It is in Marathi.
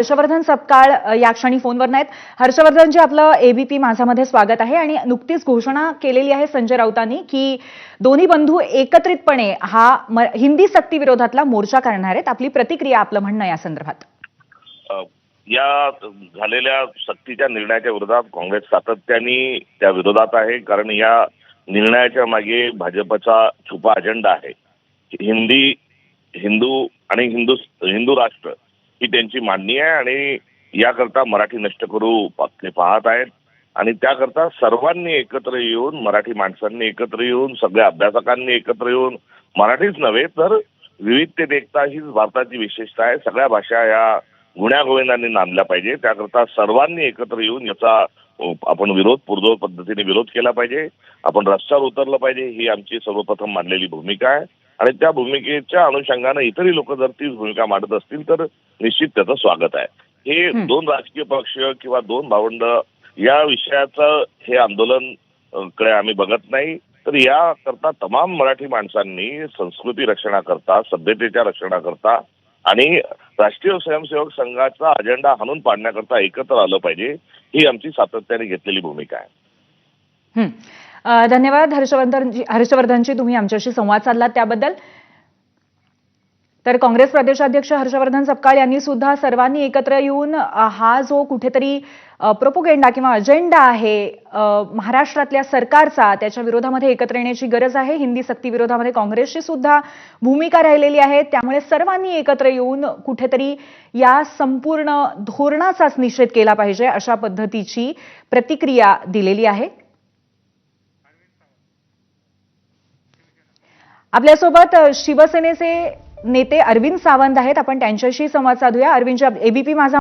हर्षवर्धन सपकाळ या क्षणी फोनवर नाहीत। हर्षवर्धनजी, आपलं एबीपी माझामध्ये स्वागत आहे। आणि नुकतीच घोषणा केलेली आहे संजय राऊतांनी की दोन्ही बंधू एकत्रितपणे हिंदी सक्ती विरोधातला मोर्चा करणार आहेत। आपली प्रतिक्रिया, आपलं म्हणणं या संदर्भात? या झालेल्या सक्तीच्या निर्णयाच्या विरोधात काँग्रेस सातत्याने त्या विरोधात आहे, कारण या निर्णयाच्या मागे भाजपचा छुपा अजेंडा आहे। हिंदू आणि हिंदू राष्ट्र ही त्यांची मागणी आहे आणि याकरता मराठी नष्ट करू ते पाहत आहेत। आणि त्याकरता सर्वांनी एकत्र येऊन, मराठी माणसांनी एकत्र येऊन, सगळ्या अभ्यासकांनी एकत्र येऊन, मराठीच नव्हे तर विविधतेत एकता हीच भारताची विशेषता आहे। सगळ्या भाषा या गुण्यागोविंदांनी नांदल्या पाहिजे। त्याकरता सर्वांनी एकत्र येऊन याचा आपण पुरजोर पद्धतीने विरोध केला पाहिजे। आपण रस्त्यावर उतरलं पाहिजे, ही आमची सर्वप्रथम मांडलेली भूमिका आहे। आणि त्या भूमिकेच्या अनुषंगाने इतरही लोक जर तीच भूमिका मांडत असतील तर निश्चित त्याचं स्वागत आहे। हे दोन राजकीय पक्ष किंवा दोन भावंड या विषयाचं हे आंदोलन कडे आम्ही बघत नाही, तर याकरता तमाम मराठी माणसांनी संस्कृती रक्षणाकरता, सभ्यतेच्या रक्षणाकरता आणि राष्ट्रीय स्वयंसेवक संघाचा अजेंडा हाणून पाडण्याकरता एकत्र आलं पाहिजे, ही आमची सातत्याने घेतलेली भूमिका आहे। धन्यवाद हर्षवर्धनजी, तुम्ही आमच्याशी संवाद साधलात त्याबद्दल। तर काँग्रेस प्रदेशाध्यक्ष हर्षवर्धन सपकाळ यांनी सुद्धा सर्वांनी एकत्र येऊन हा जो कुठेतरी प्रोपोगेंडा किंवा अजेंडा आहे महाराष्ट्रातल्या सरकारचा, त्याच्या विरोधामध्ये एकत्र येण्याची गरज आहे। हिंदी सक्ती विरोधामध्ये काँग्रेसची सुद्धा भूमिका राहिलेली आहे। त्यामुळे सर्वांनी एकत्र येऊन कुठेतरी या संपूर्ण धोरणाचाच निषेध केला पाहिजे, अशा पद्धतीची प्रतिक्रिया दिलेली आहे। आपल्यासोबत शिवसेनेचे नेते अरविंद सावंत आहेत, आपण त्यांच्याशी संवाद साधूया। अरविंदजी, एबीपी माझा